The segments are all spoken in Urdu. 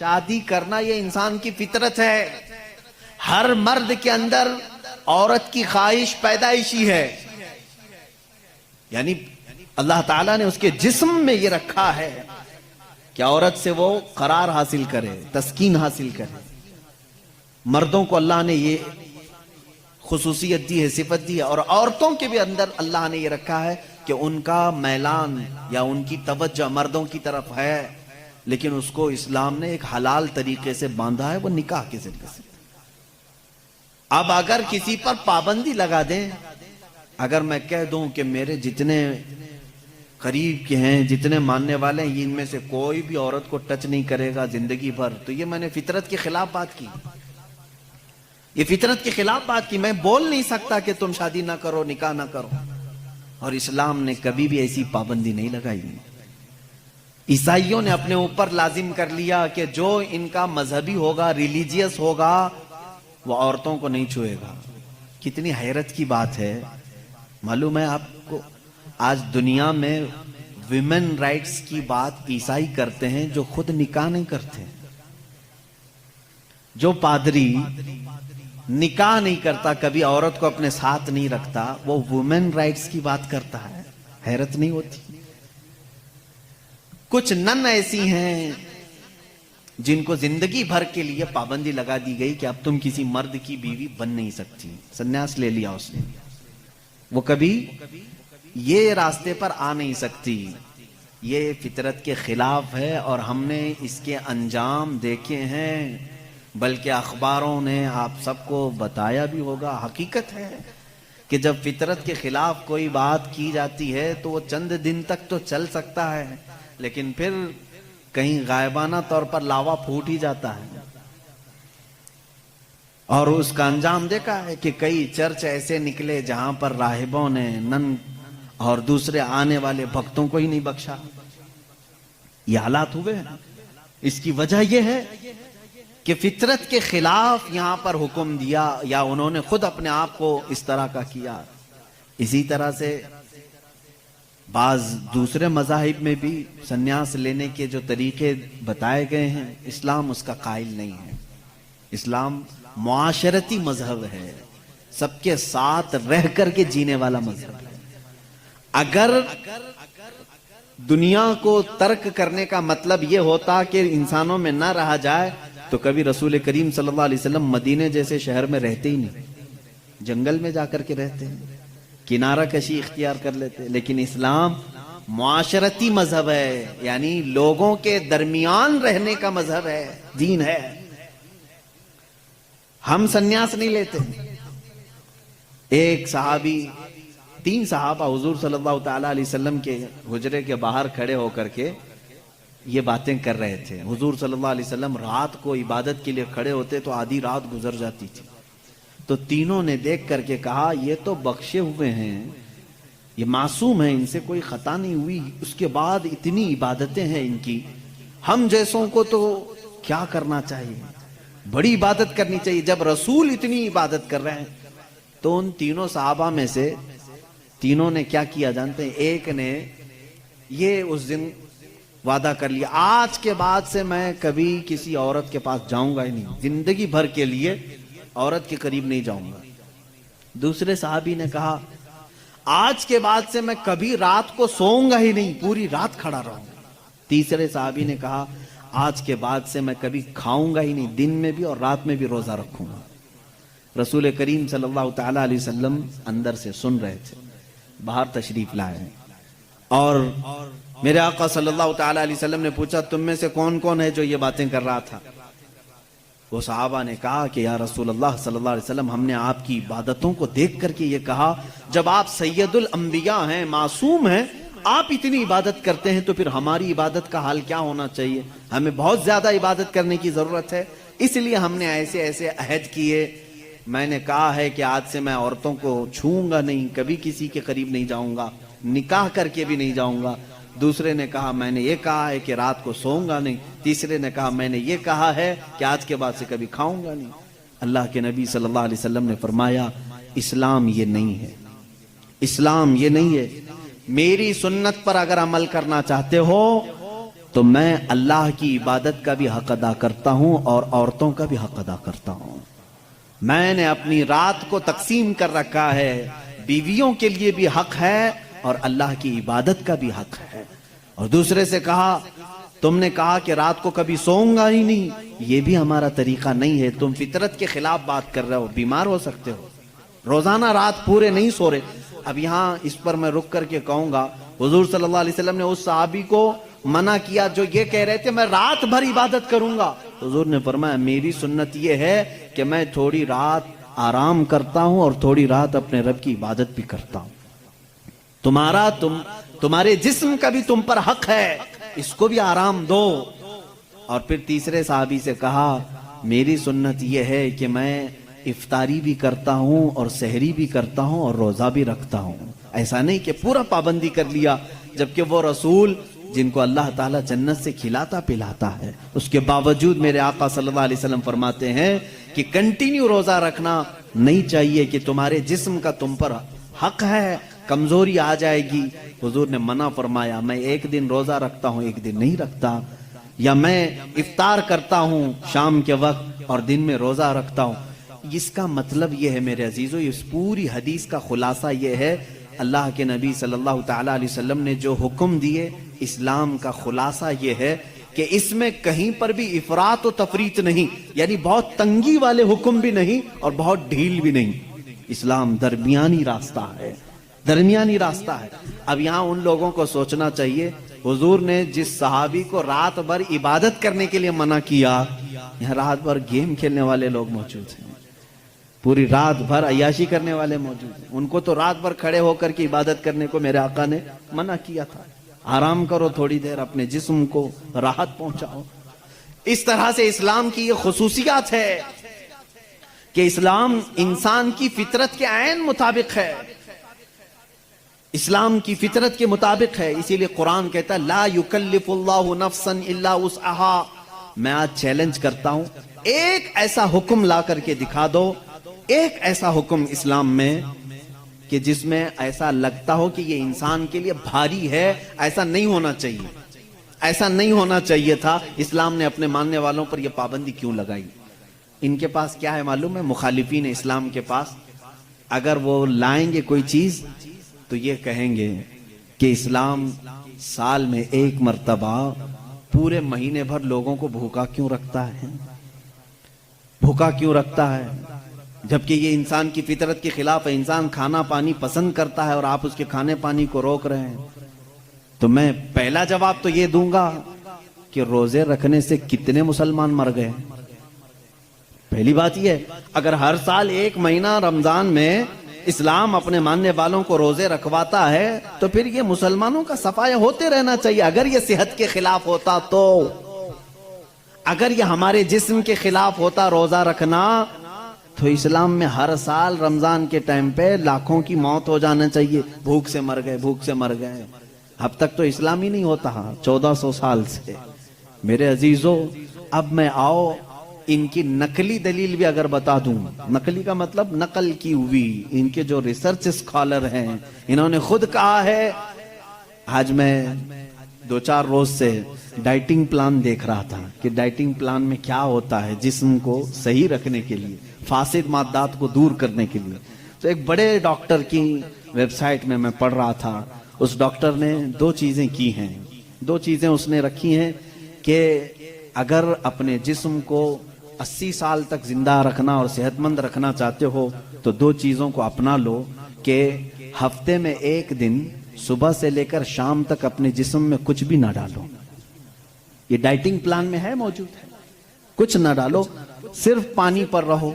شادی کرنا یہ انسان کی فطرت ہے. ہر مرد کے اندر عورت کی خواہش پیدائشی ہے. یعنی اللہ تعالیٰ نے اس کے جسم میں یہ رکھا ہے کہ عورت سے وہ قرار حاصل کرے، تسکین حاصل کرے. مردوں کو اللہ نے یہ خصوصیت دی ہے، صفت دی ہے، اور عورتوں کے بھی اندر اللہ نے یہ رکھا ہے کہ ان کا میلان یا ان کی توجہ مردوں کی طرف ہے، لیکن اس کو اسلام نے ایک حلال طریقے سے باندھا ہے، وہ نکاح کے ذریعے سے. اب اگر کسی پر پابندی لگا دیں، اگر میں کہہ دوں کہ میرے جتنے قریب کے ہیں، جتنے ماننے والے ہیں، ان میں سے کوئی بھی عورت کو ٹچ نہیں کرے گا زندگی بھر، تو یہ میں نے فطرت کے خلاف بات کی. یہ فطرت کے خلاف بات کی. میں بول نہیں سکتا کہ تم شادی نہ کرو، نکاح نہ کرو. اور اسلام نے کبھی بھی ایسی پابندی نہیں لگائی. عیسائیوں نے اپنے اوپر لازم کر لیا کہ جو ان کا مذہبی ہوگا، ریلیجیس ہوگا، وہ عورتوں کو نہیں چھوئے گا. کتنی حیرت کی بات ہے. معلوم ہے آپ کو آج دنیا میں ویمن رائٹس کی بات عیسائی کرتے ہیں جو خود نکاح نہیں کرتے. جو پادری نکاح نہیں کرتا، کبھی عورت کو اپنے ساتھ نہیں رکھتا، وہ وومن رائٹس کی بات کرتا ہے. حیرت نہیں ہوتی؟ کچھ نن ایسی ہیں جن کو زندگی بھر کے لیے پابندی لگا دی گئی کہ اب تم کسی مرد کی بیوی بن نہیں سکتی. سنیاس لے لیا اس نے، وہ کبھی یہ راستے پر آ نہیں سکتی. یہ فطرت کے خلاف ہے، اور ہم نے اس کے انجام دیکھے ہیں، بلکہ اخباروں نے آپ سب کو بتایا بھی ہوگا. حقیقت ہے کہ جب فطرت کے خلاف کوئی بات کی جاتی ہے تو وہ چند دن تک تو چل سکتا ہے، لیکن پھر کہیں غائبانہ طور پر لاوا پھوٹ ہی جاتا ہے. اور اس کا انجام دیکھا ہے کہ کئی چرچ ایسے نکلے جہاں پر راہبوں نے نن اور دوسرے آنے والے بھکتوں کو ہی نہیں بخشا. یہ حالات ہوئے ہیں. اس کی وجہ یہ ہے کہ فطرت کے خلاف یہاں پر حکم دیا، یا انہوں نے خود اپنے آپ کو اس طرح کا کیا. اسی طرح سے بعض دوسرے مذاہب میں بھی سنیاس لینے کے جو طریقے بتائے گئے ہیں، اسلام اس کا قائل نہیں ہے. اسلام معاشرتی مذہب ہے، سب کے ساتھ رہ کر کے جینے والا مذہب ہے. اگر دنیا کو ترک کرنے کا مطلب یہ ہوتا کہ انسانوں میں نہ رہا جائے تو کبھی رسول کریم صلی اللہ علیہ وسلم مدینے جیسے شہر میں رہتے ہی نہیں. جنگل میں جا کر کے رہتے ہیں، کنارہ کشی اختیار کر لیتے. لیکن اسلام معاشرتی مذہب ہے، یعنی لوگوں کے درمیان رہنے کا مذہب ہے، دین ہے. ہم سنیاس نہیں لیتے. ایک صحابی، 3 صحابہ حضور صلی اللہ تعالی علیہ وسلم کے حجرے کے باہر کھڑے ہو کر کے یہ باتیں کر رہے تھے. حضور صلی اللہ علیہ وسلم رات کو عبادت کے لیے کھڑے ہوتے تو آدھی رات گزر جاتی تھی. تو تینوں نے دیکھ کر کے کہا یہ تو بخشے ہوئے ہیں، یہ معصوم ہیں، ان سے کوئی خطا نہیں ہوئی، اس کے بعد اتنی عبادتیں ہیں ان کی، ہم جیسوں کو تو کیا کرنا چاہیے، بڑی عبادت کرنی چاہیے. جب رسول اتنی عبادت کر رہے ہیں تو ان تینوں صحابہ میں سے تینوں نے کیا کیا جانتے ہیں؟ ایک نے یہ اس دن وعدہ کر لیا، آج کے بعد سے میں کبھی کسی عورت کے پاس جاؤں گا ہی نہیں، زندگی بھر کے لیے عورت کے قریب نہیں جاؤں گا. دوسرے صحابی نے کہا آج کے بعد سے میں کبھی رات کو سوؤں گا ہی نہیں، پوری رات کھڑا رہوں گا. تیسرے صحابی نے کہا آج کے بعد سے میں کبھی کھاؤں گا ہی نہیں، دن میں بھی اور رات میں بھی روزہ رکھوں گا. رسول کریم صلی اللہ تعالی علیہ وسلم اندر سے سن رہے تھے، باہر تشریف لائے ہیں، اور میرے آقا صلی اللہ تعالی علیہ وسلم نے پوچھا تم میں سے کون کون ہے جو یہ باتیں کر رہا تھا؟ وہ صحابہ نے کہا کہ یا رسول اللہ صلی اللہ علیہ وسلم، ہم نے آپ کی عبادتوں کو دیکھ کر کے یہ کہا، جب آپ سید الانبیاء ہیں، معصوم ہیں، آپ اتنی عبادت کرتے ہیں تو پھر ہماری عبادت کا حال کیا ہونا چاہیے؟ ہمیں بہت زیادہ عبادت کرنے کی ضرورت ہے، اس لیے ہم نے ایسے ایسے عہد کیے. میں نے کہا ہے کہ آج سے میں عورتوں کو چھوؤں گا نہیں، کبھی کسی کے قریب نہیں جاؤں گا، نکاح کر کے بھی نہیں جاؤں گا. دوسرے نے کہا میں نے یہ کہا ہے کہ رات کو سوؤں گا نہیں. تیسرے نے کہا میں نے یہ کہا ہے کہ آج کے بعد سے کبھی کھاؤں گا نہیں. اللہ کے نبی صلی اللہ علیہ وسلم نے فرمایا اسلام یہ نہیں ہے، اسلام یہ نہیں ہے. میری سنت پر اگر عمل کرنا چاہتے ہو تو میں اللہ کی عبادت کا بھی حق ادا کرتا ہوں اور عورتوں کا بھی حق ادا کرتا ہوں. میں نے اپنی رات کو تقسیم کر رکھا ہے, بیویوں کے لیے بھی حق ہے اور اللہ کی عبادت کا بھی حق ہے. اور دوسرے سے کہا تم نے کہا کہ رات کو کبھی سوؤں گا ہی نہیں, یہ بھی ہمارا طریقہ نہیں ہے, تم فطرت کے خلاف بات کر رہے ہو, بیمار ہو سکتے ہو, روزانہ رات پورے نہیں سو رہے. اب یہاں اس پر میں رک کر کے کہوں گا, حضور صلی اللہ علیہ وسلم نے اس صحابی کو منع کیا جو یہ کہہ رہے تھے میں رات بھر عبادت کروں گا. حضور نے فرمایا میری سنت یہ ہے کہ میں تھوڑی رات آرام کرتا ہوں اور تھوڑی رات اپنے رب کی عبادت بھی کرتا ہوں. تمہارے جسم کا بھی تم پر حق ہے, اس کو بھی آرام دو. اور پھر تیسرے صحابی سے کہا میری سنت یہ ہے کہ میں افطاری بھی کرتا ہوں اور سحری بھی کرتا ہوں اور روزہ بھی رکھتا ہوں. ایسا نہیں کہ پورا پابندی کر لیا, جبکہ وہ رسول جن کو اللہ تعالیٰ جنت سے کھلاتا پلاتا ہے, اس کے باوجود میرے آقا صلی اللہ علیہ وسلم فرماتے ہیں کہ کنٹینیو روزہ رکھنا نہیں چاہیے, کہ تمہارے جسم کا تم پر حق ہے, کمزوری آ جائے گی. حضور نے منع فرمایا میں ایک دن روزہ رکھتا ہوں ایک دن نہیں رکھتا, یا میں افطار کرتا ہوں شام کے وقت اور دن میں روزہ رکھتا ہوں. اس کا مطلب یہ ہے میرے عزیزو, اس پوری حدیث کا خلاصہ یہ ہے, اللہ کے نبی صلی اللہ تعالیٰ علیہ وسلم نے جو حکم دیے, اسلام کا خلاصہ یہ ہے کہ اس میں کہیں پر بھی افراط و تفریط نہیں, یعنی بہت تنگی والے حکم بھی نہیں اور بہت ڈھیل بھی نہیں. اسلام درمیانی راستہ ہے, درمیانی راستہ ہے. اب یہاں ان لوگوں کو سوچنا چاہیے, حضور نے جس صحابی کو رات بھر عبادت کرنے کے لیے منع کیا, یہاں رات بھر گیم کھیلنے والے لوگ موجود ہیں, پوری رات بھر عیاشی کرنے والے موجود ہیں. ان کو تو رات بھر کھڑے ہو کر کے عبادت کرنے کو میرے آقا نے منع کیا تھا. آرام کرو تھوڑی دیر, اپنے جسم کو راحت پہنچاؤ. اس طرح سے اسلام کی یہ خصوصیات ہے کہ اسلام انسان کی فطرت کے عین مطابق ہے, اسلام کی فطرت کے مطابق ہے. اسی لیے قرآن کہتا ہے لا یکلف اللہ نفسا الا وسعها. میں آج چیلنج کرتا ہوں, ایک ایسا حکم لا کر کے دکھا دو, ایک ایسا حکم اسلام میں کہ جس میں ایسا لگتا ہو کہ یہ انسان کے لیے بھاری ہے. ایسا نہیں ہونا چاہیے, ایسا نہیں ہونا چاہیے تھا. اسلام نے اپنے ماننے والوں پر یہ پابندی کیوں لگائی؟ ان کے پاس کیا ہے معلوم ہے؟ مخالفین اسلام کے پاس اگر وہ لائیں گے کوئی چیز تو یہ کہیں گے کہ اسلام سال میں ایک مرتبہ پورے مہینے بھر لوگوں کو بھوکا کیوں رکھتا ہے, بھوکا کیوں رکھتا ہے, جبکہ یہ انسان کی فطرت کے خلاف ہے. انسان کھانا پانی پسند کرتا ہے اور آپ اس کے کھانے پانی کو روک رہے ہیں. تو میں پہلا جواب تو یہ دوں گا کہ روزے رکھنے سے کتنے مسلمان مر گئے. پہلی بات یہ ہے, اگر ہر سال ایک مہینہ رمضان میں اسلام اپنے ماننے والوں کو روزے رکھواتا ہے تو پھر یہ مسلمانوں کا صفایا ہوتے رہنا چاہیے. اگر یہ صحت کے خلاف ہوتا, تو اگر یہ ہمارے جسم کے خلاف ہوتا روزہ رکھنا, تو اسلام میں ہر سال رمضان کے ٹائم پہ لاکھوں کی موت ہو جانا چاہیے. بھوک سے مر گئے, بھوک سے مر گئے. اب تک تو اسلام ہی نہیں ہوتا 1400 سال سے. میرے عزیزو, اب میں آؤ ان کی نقلی دلیل بھی اگر بتا دوں. نقلی کا مطلب نقل کی ہوئی, ان کے جو ریسرچ اسکالر ہیں انہوں نے خود کہا ہے. آج میں 2-4 روز سے ڈائٹنگ پلان دیکھ رہا تھا کہ ڈائٹنگ پلان میں کیا ہوتا ہے جسم کو صحیح رکھنے کے لیے, فاسد مادات کو دور کرنے کے لیے. تو ایک بڑے ڈاکٹر کی ویب سائٹ میں پڑھ رہا تھا. اس ڈاکٹر نے 2 چیزیں کی ہیں, 2 چیزیں اس نے رکھی ہیں کہ اگر اپنے جسم کو 80 سال تک زندہ رکھنا اور صحت مند رکھنا چاہتے ہو تو 2 چیزوں کو اپنا لو کہ ہفتے میں ایک دن صبح سے لے کر شام تک اپنے جسم میں کچھ بھی نہ ڈالو. یہ ڈائٹنگ پلان میں ہے, موجود ہے. کچھ نہ ڈالو, صرف پانی پر رہو.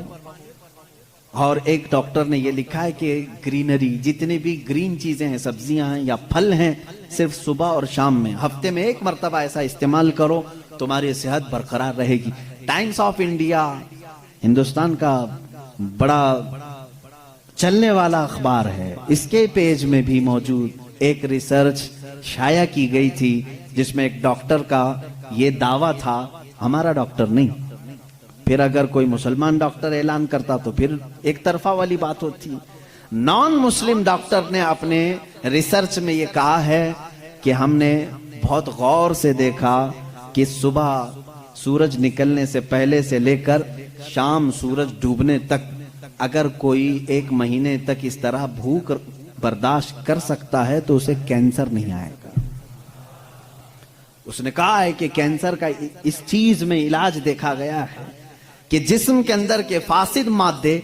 اور ایک ڈاکٹر نے یہ لکھا ہے کہ گرینری, جتنی بھی گرین چیزیں ہیں, سبزیاں ہیں یا پھل ہیں, صرف صبح اور شام میں ہفتے میں ایک مرتبہ ایسا استعمال کرو, تمہاری صحت برقرار رہے گی. ٹائمز آف انڈیا ہندوستان کا بڑا چلنے والا اخبار ہے, اس کے پیج میں بھی موجود ایک ریسرچ شائع کی گئی تھی جس میں ایک ڈاکٹر کا یہ دعویٰ تھا, ہمارا ڈاکٹر نہیں. پھر اگر کوئی مسلمان ڈاکٹر اعلان کرتا تو پھر ایک طرفہ والی بات ہوتی. نان مسلم ڈاکٹر نے اپنے ریسرچ میں یہ کہا ہے کہ ہم نے بہت غور سے دیکھا کہ صبح سورج نکلنے سے پہلے سے لے کر شام سورج ڈوبنے تک اگر کوئی 1 مہینے تک اس طرح بھوک برداشت کر سکتا ہے تو اسے کینسر نہیں آئے گا۔ اس نے کہا ہے کہ کینسر کا اس چیز میں علاج دیکھا گیا ہے کہ جسم کے اندر کے فاسد مادے